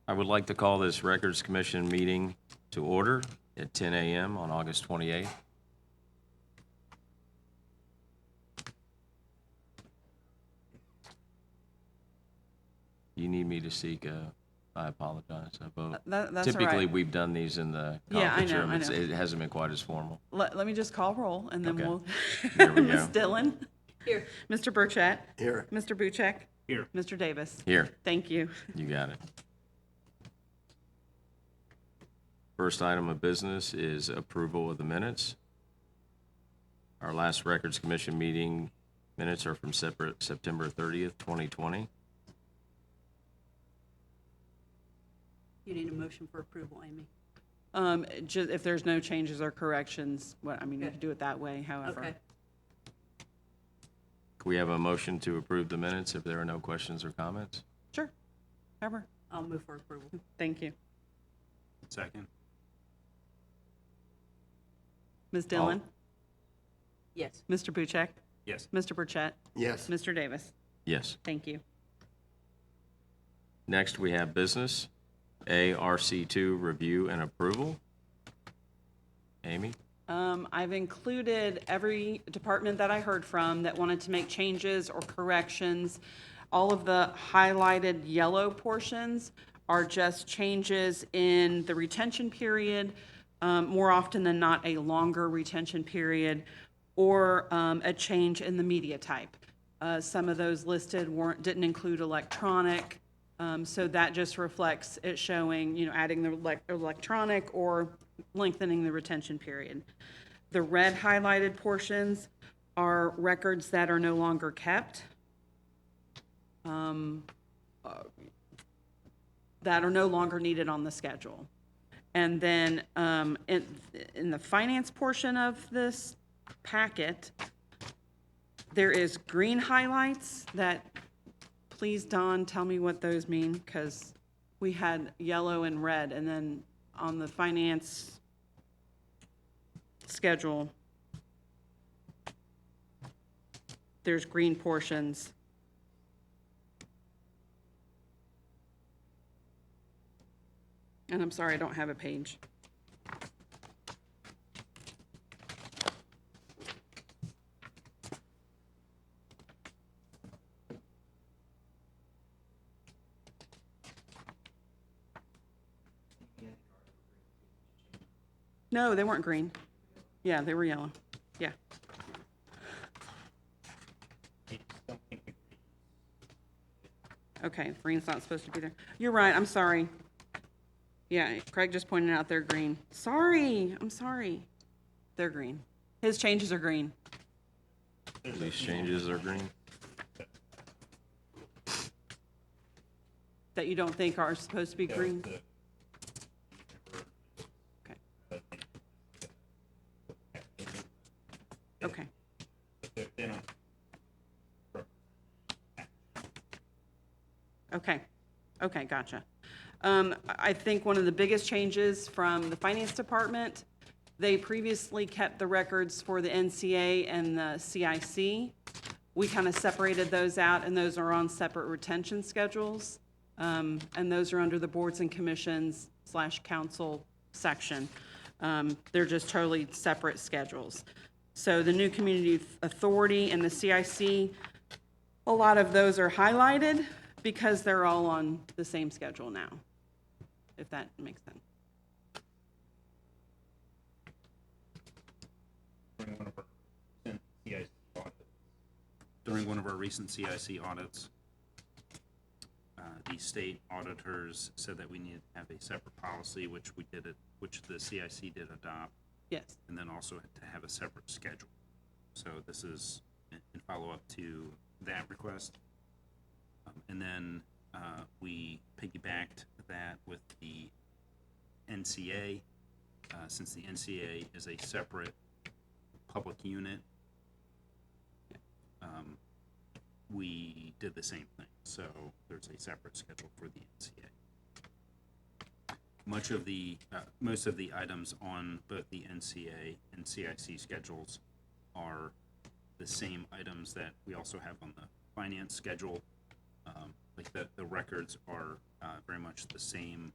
I would like to call this Records Commission meeting to order at 10 a.m. on August 28th. You need me to seek I apologize, a vote. That's all Typically, right. we've done these in the Yeah, I conference know, room. I know. It hasn't been quite as formal. Let me just call roll, and then Okay. we'll. Here we Ms. go. Dillon? Here. Mr. Burchett? Here. Mr. Buchek? Here. Mr. Davis? Here, Thank you. you got it. First item of business is approval of the minutes. Our last Records Commission meeting minutes are from September 30th, 2020. You need a motion for approval, Amy. If there's no changes or corrections, you Okay. can do it that way, however. Okay. Can we have a motion to approve the minutes if there are no questions or comments? Sure, however, I'll move for approval. thank you. Second. Ms. Dillon? Yes. Mr. Buchek? Yes. Mr. Burchett? Yes. Mr. Davis? Yes. Thank you. Next, we have business. ARC2 review and approval. Amy? I've included every department that I heard from that wanted to make changes or corrections. All of the highlighted yellow portions are just changes in the retention period, more often than not a longer retention period, or a change in the media type. Some of those listed didn't include electronic, so that just reflects it showing, adding the electronic or lengthening the retention period. The red highlighted portions are records that are no longer kept, that are no longer needed on the schedule. And then in the finance portion of this packet, there is green highlights that, please, Don, tell me what those mean, because we had yellow and red, and then on the finance schedule, there's green portions. And I'm sorry, I don't have a page. No, they weren't green. Yeah, they were yellow. Yeah. Okay, green's not supposed to be there. You're right, I'm sorry. Yeah, Craig just pointed out they're green. Sorry, I'm sorry. They're green. His changes are green. These changes are green. That you don't think are supposed to be green? Okay. Okay. Okay, gotcha. I think one of the biggest changes from the finance department, they previously kept the records for the NCA and the CIC. We kind of separated those out, and those are on separate retention schedules. And those are under the boards and commissions / council section. They're just totally separate schedules. So the new community authority and the CIC, a lot of those are highlighted because they're all on the same schedule now, if that makes sense. During one of our recent CIC audits, the state auditors said that we needed to have a separate policy, which the CIC did adopt, Yes. and then also to have a separate schedule. So this is in follow-up to that request. And then we piggybacked that with the NCA, since the NCA is a separate public unit. We did the same thing, so there's a separate schedule for the NCA. Most of the items on both the NCA and CIC schedules are the same items that we also have on the finance schedule. like the records are very much the same.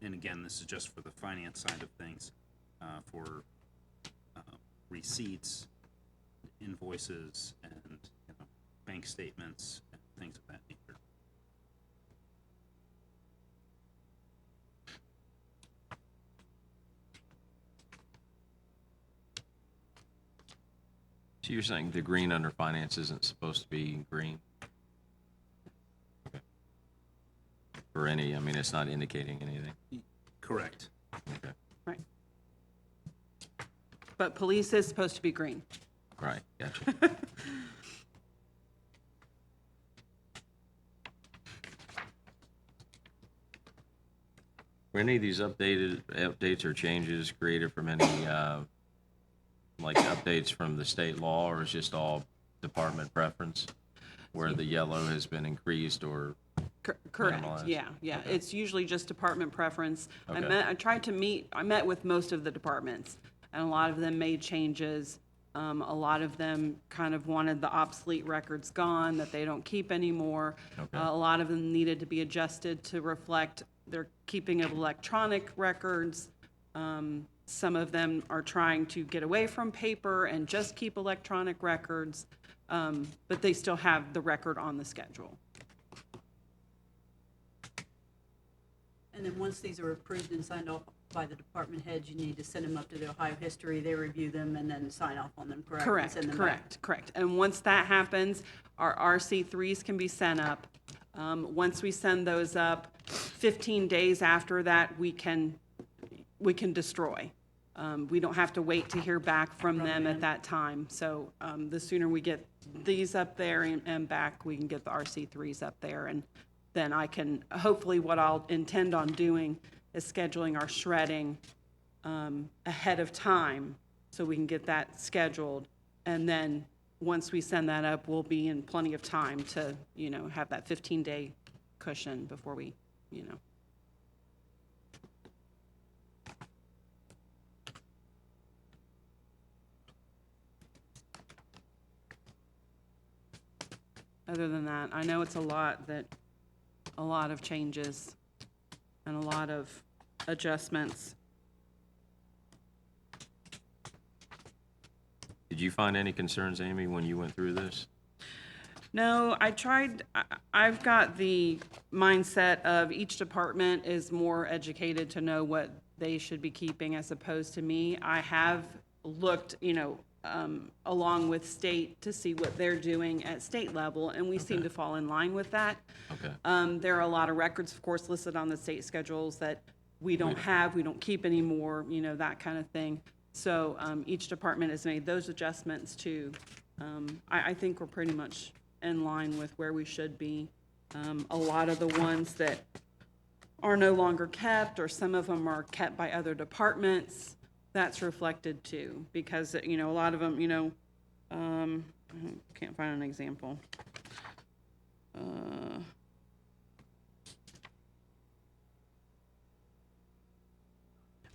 And again, this is just for the finance side of things, for receipts, invoices, and bank statements, and things of that nature. So you're saying the green under finance isn't supposed to be green? Okay. For any, I mean, it's not indicating anything. Correct. Okay, Right. But police is supposed to be green. right, gotcha. Were any of these updates or changes created from any, like updates from the state law, or is just all department preference? Where the yellow has been increased or, Correct, Minimalized. yeah. Okay. It's usually just department preference. I Okay. met with most of the departments, and a lot of them made changes. A lot of them kind of wanted the obsolete records gone, that they don't keep anymore. Okay. A lot of them needed to be adjusted to reflect their keeping of electronic records. Some of them are trying to get away from paper and just keep electronic records, but they still have the record on the schedule. And then once these are approved and signed off by the department heads, you need to send them up to the Ohio History, they review them, and then sign off on them, correct? And Correct, send them back. correct. And once that happens, our RC3s can be sent up. Once we send those up, 15 days after that, we can destroy. We don't have to wait to hear back from them at that time. So the sooner we get these up there and back, we can get the RC3s up there. And then I can, hopefully what I'll intend on doing is scheduling our shredding ahead of time so we can get that scheduled. And then once we send that up, we'll be in plenty of time to, have that 15-day cushion before we, Other than that, I know it's a lot of changes and a lot of adjustments. did you find any concerns, Amy, when you went through this? No, I've got the mindset of each department is more educated to know what they should be keeping as opposed to me. I have looked, along with state to see what they're doing at state level, and we seem to fall in line with that. Okay, There are a lot of records, of course, listed on the state schedules that we don't keep anymore, that kind of thing. So each department has made those adjustments too. I think we're pretty much in line with where we should be. A lot of the ones that are no longer kept, or some of them are kept by other departments, that's reflected too, because, a lot of them, I can't find an example.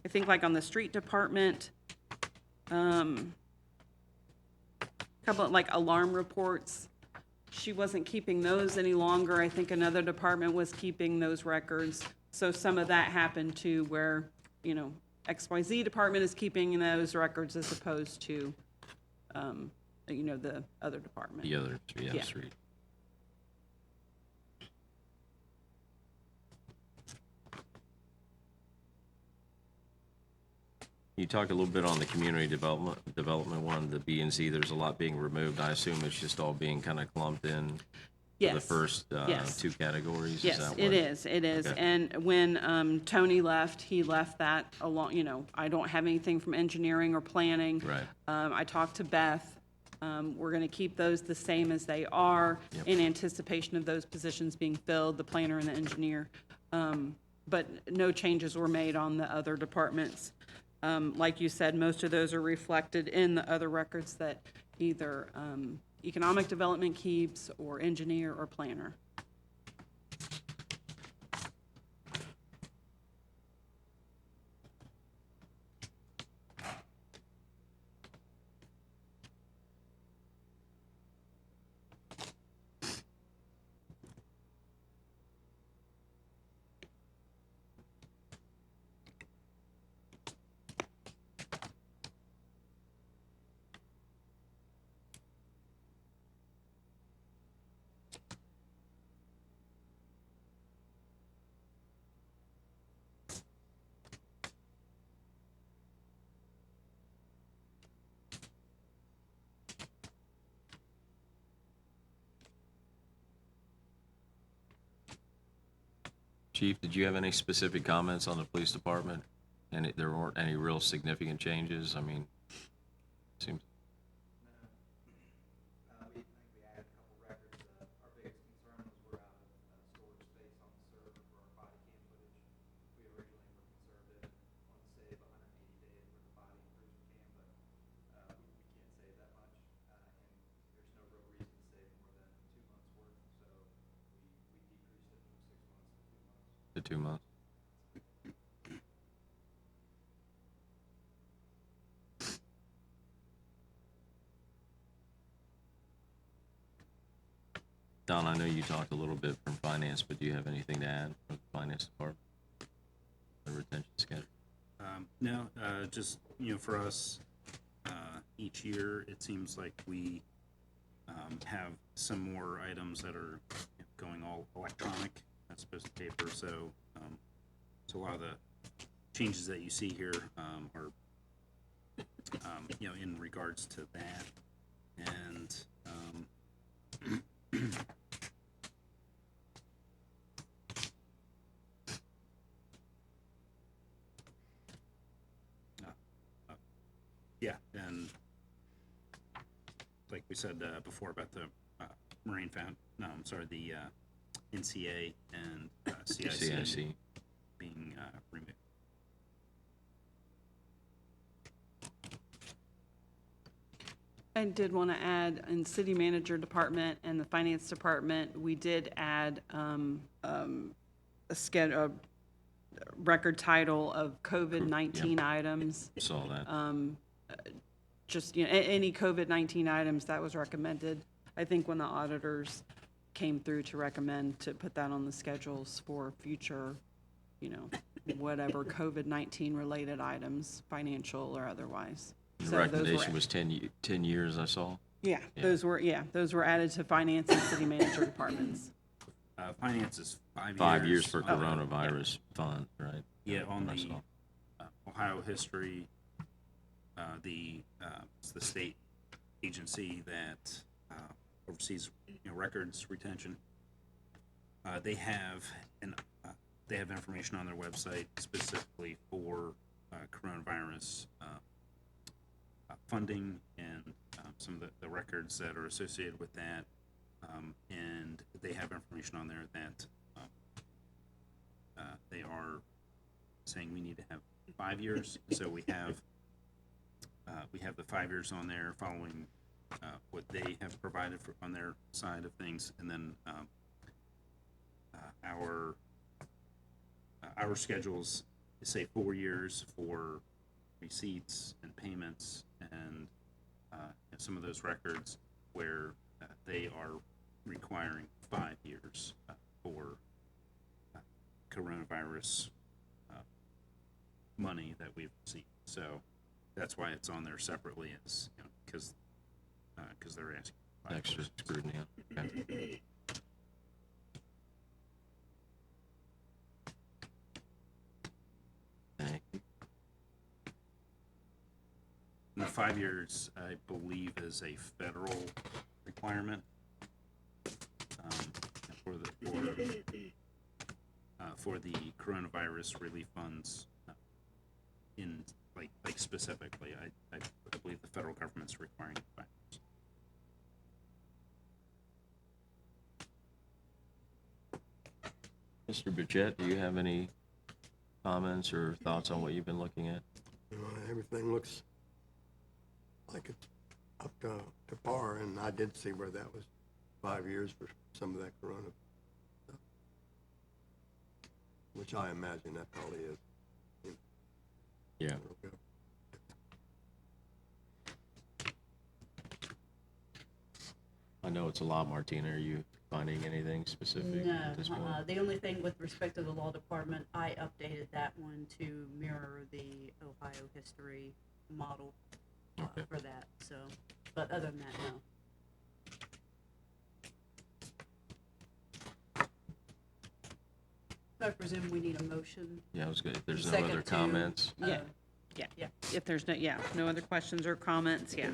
I think like on the street department, couple of like alarm reports, she wasn't keeping those any longer. I think another department was keeping those records. So some of that happened too, where, XYZ department is keeping those records as opposed to, the other department. the other, Yeah. street. You talked a little bit on the community development one, the B and Z, there's a lot being removed. I assume it's just all being kind of clumped in to the Yes. first Yes. two categories? Is Yes, that it what- is. Okay. And when Tony left, he left that along, I don't have anything from engineering or planning. Right. I talked to Beth. We're going to keep those the same as they are Yep. in anticipation of those positions being filled, the planner and the engineer. But no changes were made on the other departments. Like you said, most of those are reflected in the other records that either economic development keeps, or engineer or planner. Chief, did you have any specific comments on the police department? And there weren't any real significant changes? I mean, seems, We added a couple records. Our biggest concern was we're out of storage space on the server for our body cam footage. We originally were conservative and wanted to save 180 days worth of body and cruiser cam, but we can't save that much, and there's no real reason to save more than 2 months worth, so we decreased it from 6 months to 2 months. the 2 months? Don, I know you talked a little bit from finance, but do you have anything to add from the finance department? The retention schedule? No, just, for us, each year, it seems like we have some more items that are going all electronic as opposed to paper, so a lot of the changes that you see here are, in regards to that, and yeah, and like we said before about the Marine Found, no, I'm sorry, the NCA and CIC CIC. being removed. I did want to add, in city manager department and the finance department, we did add a record title of COVID-19 items. Saw that. Just, any COVID-19 items that was recommended. I think when the auditors came through to recommend to put that on the schedules for future, whatever COVID-19 related items, financial or otherwise. The So those were- recommendation was 10 years, I saw. Yeah, Yeah. those were added to finance and city manager departments. Finance is 5 years. 5 years for on- coronavirus fund, right? Yeah, on I the saw. Ohio history, it's the state agency that oversees records retention. They have information on their website specifically for coronavirus funding and some of the records that are associated with that, and they have information on there that they are saying we need to have 5 years. So we have the 5 years on there following what they have provided on their side of things, and then our schedules say 4 years for receipts and payments and some of those records where they are requiring 5 years for coronavirus money that we've seen. So that's why it's on there separately, is because they're asking 5 Extra years. scrutiny. Okay. Thank you. And the 5 years, I believe, is a federal requirement for the coronavirus relief funds. In like specifically, I believe the federal government's requiring 5 years. Mr. Burchett, do you have any comments or thoughts on what you've been looking at? Everything looks like it's up to par, and I did see where that was 5 years for some of that corona stuff, which I imagine that probably is. Yeah. Okay. I know it's a lot, Martina. Are you finding anything specific No, at this point? the only thing with respect to the law department, I updated that one to mirror the Ohio history model Okay. for that, so, but other than that, no. So I presume we need a motion. Yeah, I was good. If there's no Second other to, comments, Yeah. Yeah. If there's no other questions or comments, yeah.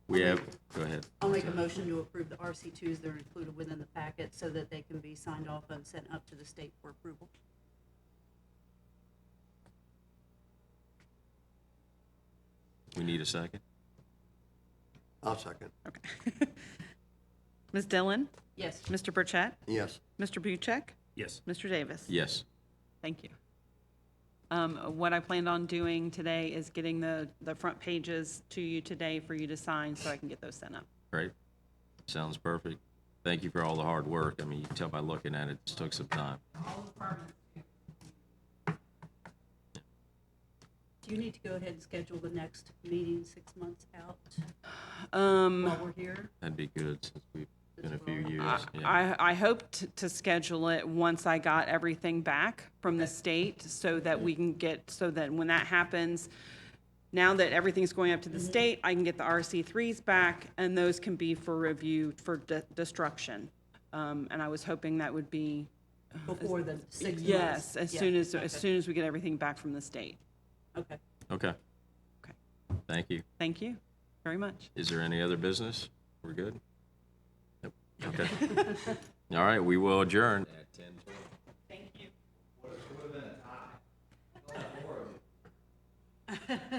We have, go ahead. I'll make a motion to approve the RC2s that are included within the packet so that they can be signed off and sent up to the state for approval. We need a second. I'll second. Ms. Dillon? Yes. Mr. Burchett? Yes. Mr. Buchek? Yes. Mr. Davis? Yes. Thank you. What I planned on doing today is getting the front pages to you today for you to sign so I can get those sent up. Great. Sounds perfect. Thank you for all the hard work. I mean, you can tell by looking at it, it took some time. Do you need to go ahead and schedule the next meeting 6 months out Um, while we're here? That'd be good since we've been a few years. Yeah. I hoped to schedule it once I got everything back from the state so that we can get, so that when that happens, now that everything's going up to the state, I can get the RC3s back and those can be for review for destruction. And I was hoping that would be, Before the 6 months? yes, as Yeah, soon as okay. we get everything back from the state. Okay. Okay. Okay. Thank you. Thank you very much. Is there any other business? We're good? Nope. Okay. All right, we will adjourn at 10:20. Thank you. Would have been a tie. All four of you.